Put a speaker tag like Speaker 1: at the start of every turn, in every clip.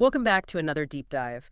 Speaker 1: Welcome back to another deep dive.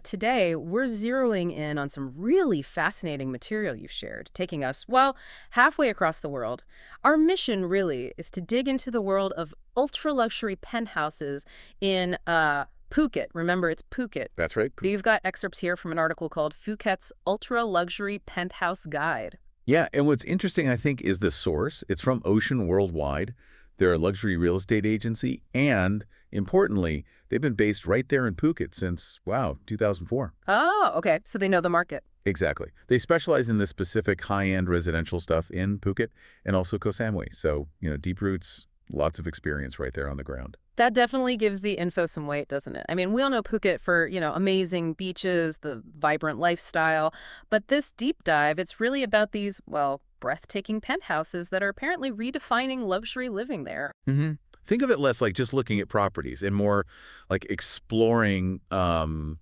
Speaker 1: Today, we're zeroing in on some really fascinating material you've shared, taking us, well, halfway across the world. Our mission, really, is to dig into the world of ultra-luxury penthouses in Phuket. Remember, it's Phuket.
Speaker 2: That's right.
Speaker 1: You've got excerpts here from an article called Phuket's Ultra-Luxury Penthouse Guide.
Speaker 2: Yeah, and what's interesting, I think, is the source. It's from Ocean Worldwide. They're a luxury real estate agency, and importantly, they've been based right there in Phuket since, wow, 2004.
Speaker 1: Oh, okay. So they know the market.
Speaker 2: Exactly. They specialize in this specific high-end residential stuff in Phuket and also Koh Samui. So, deep roots, lots of experience right there on the ground.
Speaker 1: That definitely gives the info some weight, doesn't it? I mean, we all know Phuket for, amazing beaches, the vibrant lifestyle. But this deep dive, it's really about these, well, breathtaking penthouses that are apparently redefining luxury living there.
Speaker 2: Mm-hmm. Think of it less like just looking at properties and more like exploring the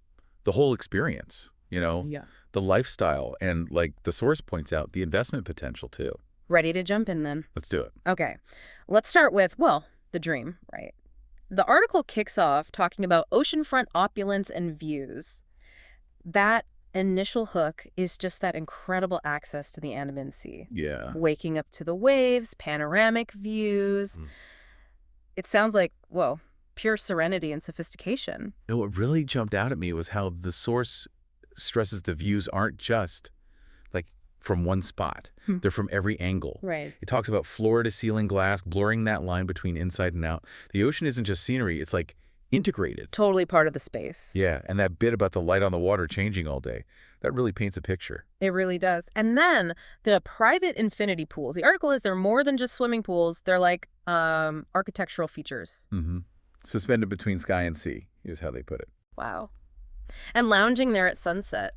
Speaker 2: whole experience,
Speaker 1: Yeah.
Speaker 2: the lifestyle, and like the source points out, the investment potential too.
Speaker 1: Ready to jump in then?
Speaker 2: Let's do it.
Speaker 1: Okay. Let's start with, well, the dream, right? The article kicks off talking about oceanfront opulence and views. That initial hook is just that incredible access to the Andaman Sea.
Speaker 2: Yeah.
Speaker 1: Waking up to the waves, panoramic views.
Speaker 2: Mm.
Speaker 1: It sounds like, whoa, pure serenity and sophistication.
Speaker 2: And what really jumped out at me was how the source stresses the views aren't just like from one spot. They're from every angle.
Speaker 1: Right.
Speaker 2: It talks about floor-to-ceiling glass, blurring that line between inside and out. The ocean isn't just scenery, it's like integrated.
Speaker 1: Totally part of the space.
Speaker 2: Yeah, and that bit about the light on the water changing all day, that really paints a picture.
Speaker 1: It really does. And then the private infinity pools. The article is they're more than just swimming pools. They're like architectural features.
Speaker 2: Mm-hmm. Suspended between sky and sea is how they put it.
Speaker 1: Wow. And lounging there at sunset.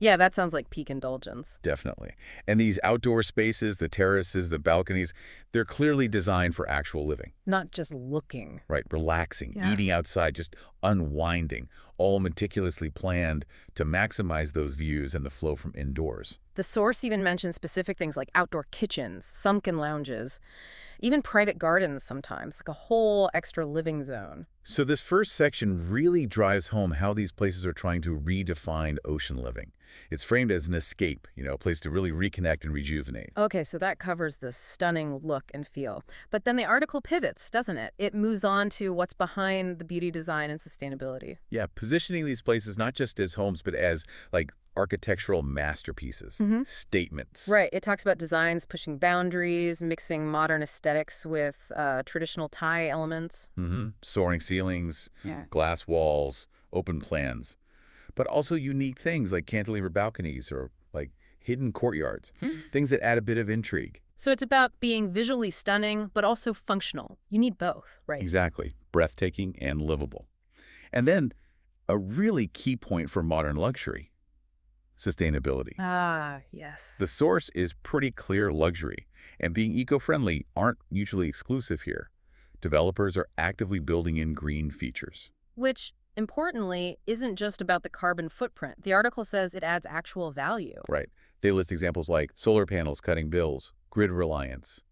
Speaker 1: Yeah, that sounds like peak indulgence.
Speaker 2: Definitely. And these outdoor spaces, the terraces, the balconies, they're clearly designed for actual living.
Speaker 1: Not just looking.
Speaker 2: Right, relaxing,
Speaker 1: Yeah.
Speaker 2: eating outside, just unwinding, all meticulously planned to maximize those views and the flow from indoors.
Speaker 1: The source even mentions specific things like outdoor kitchens, sunken lounges, even private gardens sometimes, like a whole extra living zone.
Speaker 2: So this first section really drives home how these places are trying to redefine ocean living. It's framed as an escape, a place to really reconnect and rejuvenate.
Speaker 1: Okay, so that covers the stunning look and feel. But then the article pivots, doesn't it? It moves on to what's behind the beauty, design, and sustainability.
Speaker 2: Yeah, positioning these places not just as homes, but as like architectural masterpieces, statements.
Speaker 1: Right. It talks about designs pushing boundaries, mixing modern aesthetics with traditional Thai elements.
Speaker 2: Soaring ceilings,
Speaker 1: Yeah.
Speaker 2: glass walls, open plans, but also unique things like cantilever balconies or like hidden courtyards, things that add a bit of intrigue.
Speaker 1: So it's about being visually stunning, but also functional. You need both, right?
Speaker 2: Exactly. Breathtaking and livable. And then a really key point for modern luxury, sustainability.
Speaker 1: Ah, yes.
Speaker 2: The source is pretty clear luxury, and being eco-friendly aren't usually exclusive here. Developers are actively building in green features.
Speaker 1: Which, importantly, isn't just about the carbon footprint. The article says it adds actual value.
Speaker 2: Right. They list examples like solar panels cutting bills, grid reliance,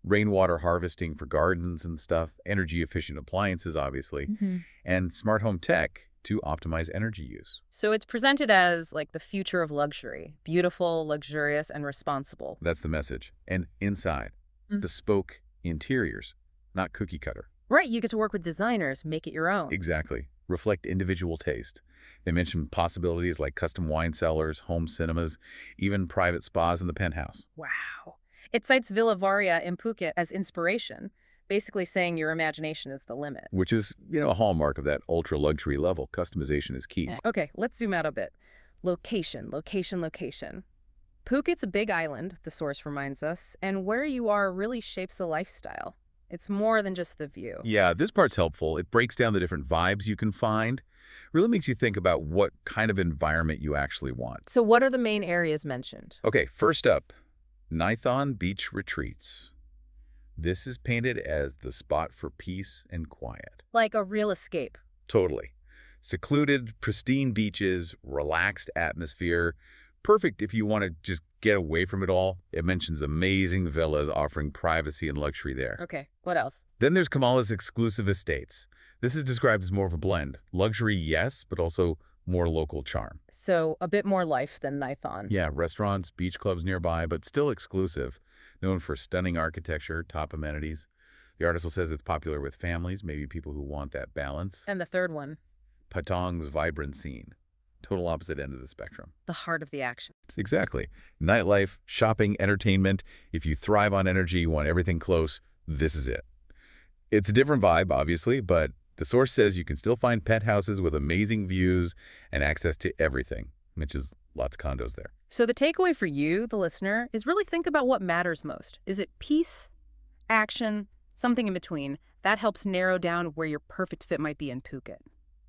Speaker 2: rainwater harvesting for gardens and stuff, energy-efficient appliances, obviously, and smart home tech to optimize energy use.
Speaker 1: So it's presented as like the future of luxury, beautiful, luxurious, and responsible.
Speaker 2: That's the message. And inside, bespoke interiors, not cookie cutter.
Speaker 1: Right, you get to work with designers, make it your own.
Speaker 2: Exactly. Reflect individual taste. They mention possibilities like custom wine cellars, home cinemas, even private spas in the penthouse.
Speaker 1: Wow. It cites Villa Varia in Phuket as inspiration, basically saying your imagination is the limit.
Speaker 2: Which is, a hallmark of that ultra-luxury level. Customization is key.
Speaker 1: Okay, let's zoom out a bit. Location, location, location. Phuket's a big island, the source reminds us, and where you are really shapes the lifestyle. It's more than just the view.
Speaker 2: Yeah, this part's helpful. It breaks down the different vibes you can find. Really makes you think about what kind of environment you actually want.
Speaker 1: So what are the main areas mentioned?
Speaker 2: Okay, first up, Nai Thon Beach Retreats. This is painted as the spot for peace and quiet.
Speaker 1: Like a real escape.
Speaker 2: Totally. Secluded, pristine beaches, relaxed atmosphere. Perfect if you want to just get away from it all, it mentions amazing villas offering privacy and luxury there.
Speaker 1: Okay, what else?
Speaker 2: Then there's Kamala's exclusive estates. This is described as more of a blend. Luxury, yes, but also more local charm.
Speaker 1: So a bit more life than Nai Thon.
Speaker 2: Yeah, restaurants, beach clubs nearby, but still exclusive. Known for stunning architecture, top amenities. The article says it's popular with families, maybe people who want that balance.
Speaker 1: And the third one,
Speaker 2: Patong's vibrant scene. Total opposite end of the spectrum.
Speaker 1: the heart of the action.
Speaker 2: Exactly. Nightlife, shopping, entertainment. If you thrive on energy, you want everything close, this is it. It's a different vibe, obviously, but the source says you can still find penthouses with amazing views and access to everything, which is lots of condos there.
Speaker 1: So the takeaway for you, the listener, is really think about what matters most. Is it peace, action, something in between? That helps narrow down where your perfect fit might be in Phuket.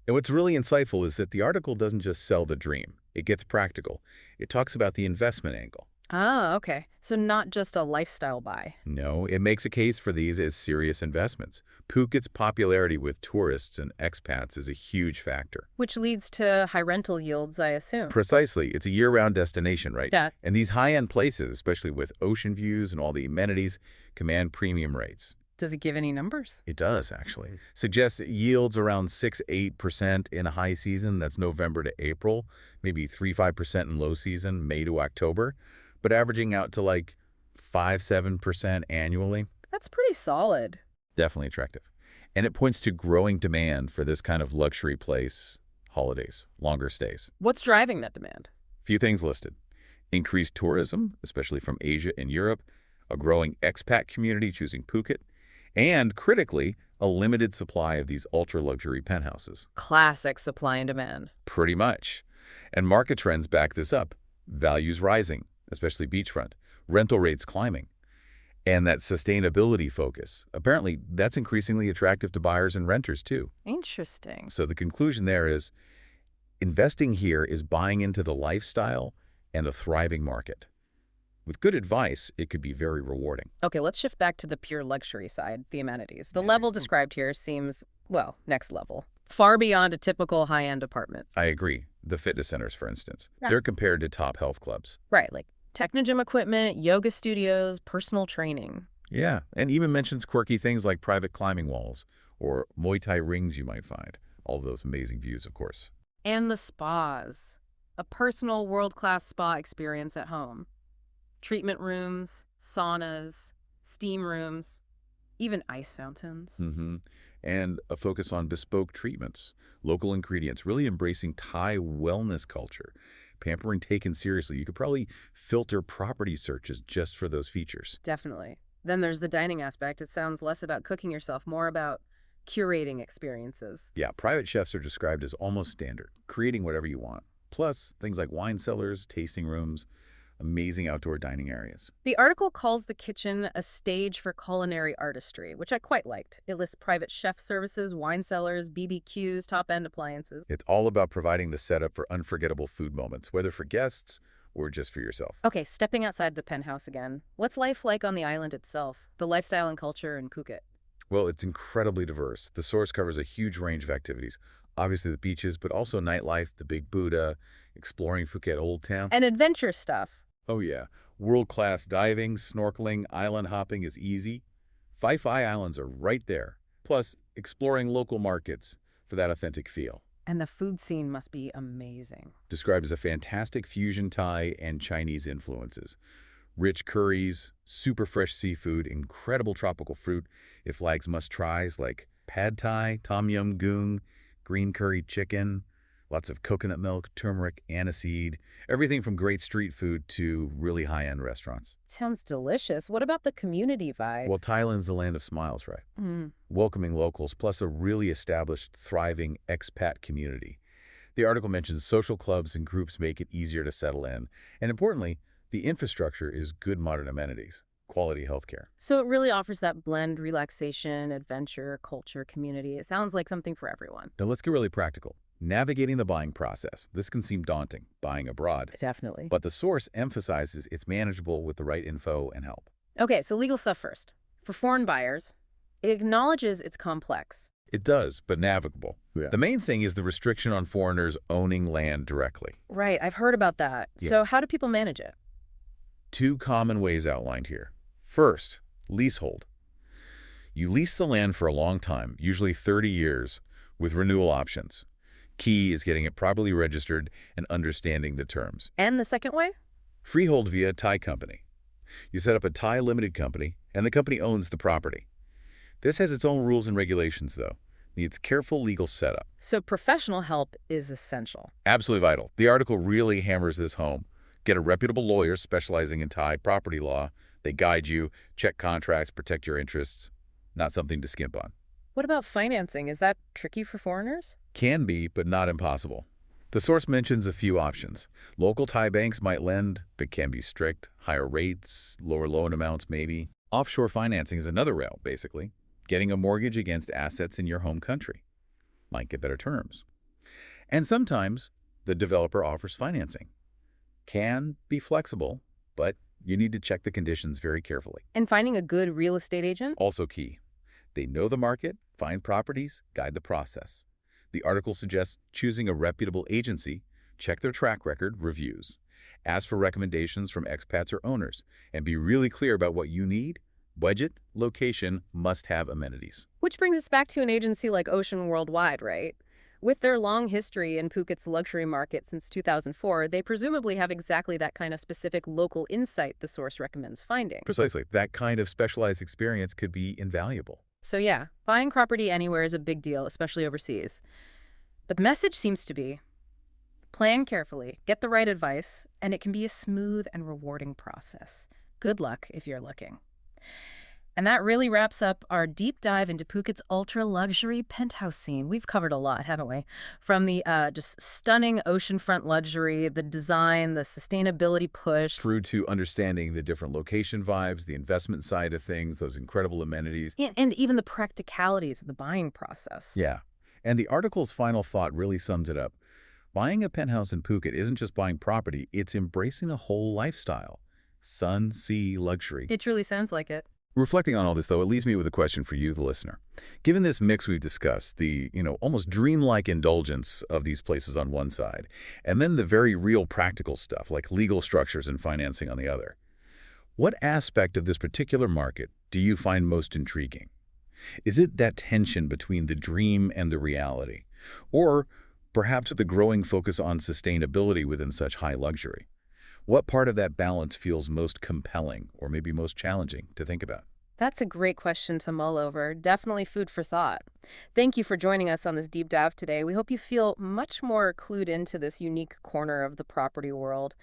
Speaker 2: And what's really insightful is that the article doesn't just sell the dream. It gets practical. It talks about the investment angle.
Speaker 1: Ah, okay. So not just a lifestyle buy.
Speaker 2: No, it makes a case for these as serious investments. Phuket's popularity with tourists and expats is a huge factor.
Speaker 1: Which leads to high rental yields, I assume.
Speaker 2: Precisely. It's a year-round destination, right?
Speaker 1: Yeah.
Speaker 2: And these high-end places, especially with ocean views and all the amenities, command premium rates.
Speaker 1: Does it give any numbers?
Speaker 2: It does, actually. Suggests yields around 6–8% in a high season, that's November to April, maybe 3–5% in low season, May to October, but averaging out to like 5–7% annually.
Speaker 1: That's pretty solid.
Speaker 2: Definitely attractive. And it points to growing demand for this kind of luxury place, holidays, longer stays.
Speaker 1: What's driving that demand?
Speaker 2: Few things listed. Increased tourism, especially from Asia and Europe, a growing expat community choosing Phuket, and, critically, a limited supply of these ultra-luxury penthouses.
Speaker 1: Classic supply and demand.
Speaker 2: Pretty much. And market trends back this up. Values rising, especially beachfront. Rental rates climbing. And that sustainability focus. Apparently, that's increasingly attractive to buyers and renters, too.
Speaker 1: Interesting.
Speaker 2: So the conclusion there is, investing here is buying into the lifestyle and a thriving market. With good advice, it could be very rewarding.
Speaker 1: Okay, let's shift back to the pure luxury side, the amenities. The level described here seems, well, next level. Far beyond a typical high-end apartment.
Speaker 2: I agree. The fitness centers, for instance.
Speaker 1: Yeah.
Speaker 2: They're compared to top health clubs.
Speaker 1: Right, like technogym equipment, yoga studios, personal training.
Speaker 2: Yeah, and even mentions quirky things like private climbing walls or Muay Thai rings you might find. All of those amazing views, of course.
Speaker 1: And the spas. A personal world-class spa experience at home. Treatment rooms, saunas, steam rooms, even ice fountains.
Speaker 2: And a focus on bespoke treatments, local ingredients, really embracing Thai wellness culture. Pampering taken seriously. You could probably filter property searches just for those features.
Speaker 1: Definitely. Then there's the dining aspect. It sounds less about cooking yourself, more about curating experiences.
Speaker 2: Yeah, private chefs are described as almost standard, creating whatever you want. Plus, things like wine cellars, tasting rooms, amazing outdoor dining areas.
Speaker 1: The article calls the kitchen a stage for culinary artistry, which I quite liked. It lists private chef services, wine cellars, BBQs, top-end appliances.
Speaker 2: It's all about providing the setup for unforgettable food moments, whether for guests or just for yourself.
Speaker 1: Okay, stepping outside the penthouse again. What's life like on the island itself? The lifestyle and culture in Phuket?
Speaker 2: Well, it's incredibly diverse. The source covers a huge range of activities. Obviously the beaches, but also nightlife, the Big Buddha, exploring Phuket Old Town.
Speaker 1: And adventure stuff.
Speaker 2: Oh yeah, world-class diving, snorkeling, island hopping is easy. Phi Islands are right there. Plus, exploring local markets for that authentic feel.
Speaker 1: And the food scene must be amazing.
Speaker 2: Described as a fantastic fusion Thai and Chinese influences. Rich curries, super fresh seafood, incredible tropical fruit. It flags must-tries like pad thai, tom yum goong, green curry chicken, lots of coconut milk, turmeric, aniseed, everything from great street food to really high-end restaurants.
Speaker 1: Sounds delicious. What about the community vibe?
Speaker 2: Well, Thailand's the land of smiles, right? Welcoming locals, plus a really established, thriving expat community. The article mentions social clubs and groups make it easier to settle in. And importantly, the infrastructure is good modern amenities, quality healthcare.
Speaker 1: So it really offers that blend, relaxation, adventure, culture, community. It sounds like something for everyone.
Speaker 2: Now let's get really practical. Navigating the buying process. This can seem daunting, buying abroad.
Speaker 1: Definitely.
Speaker 2: But the source emphasizes it's manageable with the right info and help.
Speaker 1: Okay, so legal stuff first. For foreign buyers, it acknowledges it's complex.
Speaker 2: It does, but navigable.
Speaker 3: Yeah.
Speaker 2: The main thing is the restriction on foreigners owning land directly.
Speaker 1: Right, I've heard about that.
Speaker 2: Yeah.
Speaker 1: So how do people manage it?
Speaker 2: Two common ways outlined here. First, leasehold. You lease the land for a long time, usually 30 years, with renewal options. Key is getting it properly registered and understanding the terms.
Speaker 1: And the second way?
Speaker 2: Freehold via Thai company. You set up a Thai limited company, and the company owns the property. This has its own rules and regulations, though. Needs careful legal setup.
Speaker 1: So professional help is essential.
Speaker 2: Absolutely vital. The article really hammers this home. Get a reputable lawyer specializing in Thai property law. They guide you, check contracts, protect your interests. Not something to skimp on.
Speaker 1: What about financing? Is that tricky for foreigners?
Speaker 2: Can be, but not impossible. The source mentions a few options. Local Thai banks might lend, but can be strict. Higher rates, lower loan amounts maybe. Offshore financing is another route, basically. Getting a mortgage against assets in your home country. Might get better terms. And sometimes the developer offers financing. Can be flexible, but you need to check the conditions very carefully.
Speaker 1: And finding a good real estate agent?
Speaker 2: Also key. They know the market, find properties, guide the process. The article suggests choosing a reputable agency, check their track record, reviews. Ask for recommendations from expats or owners, and be really clear about what you need. Budget, location, must-have amenities.
Speaker 1: Which brings us back to an agency like Ocean Worldwide, right? With their long history in Phuket's luxury market since 2004, they presumably have exactly that kind of specific local insight the source recommends finding.
Speaker 2: Precisely. That kind of specialized experience could be invaluable.
Speaker 1: So yeah, buying property anywhere is a big deal, especially overseas. But the message seems to be, plan carefully, get the right advice, and it can be a smooth and rewarding process. Good luck if you're looking. And that really wraps up our deep dive into Phuket's ultra-luxury penthouse scene. We've covered a lot, haven't we? From the just stunning oceanfront luxury, the design, the sustainability push.
Speaker 2: Through to understanding the different location vibes, the investment side of things, those incredible amenities.
Speaker 1: And even the practicalities of the buying process.
Speaker 2: Yeah. And the article's final thought really sums it up. Buying a penthouse in Phuket isn't just buying property, it's embracing a whole lifestyle. Sun, sea, luxury.
Speaker 1: It truly sounds like it.
Speaker 2: Reflecting on all this, though, it leaves me with a question for you, the listener. Given this mix we've discussed, the, almost dreamlike indulgence of these places on one side, and then the very real practical stuff, like legal structures and financing on the other, what aspect of this particular market do you find most intriguing? Is it that tension between the dream and the reality? Or perhaps the growing focus on sustainability within such high luxury? What part of that balance feels most compelling or maybe most challenging to think about?
Speaker 1: That's a great question to mull over. Definitely food for thought. Thank you for joining us on this deep dive today. We hope you feel much more clued into this unique corner of the property world.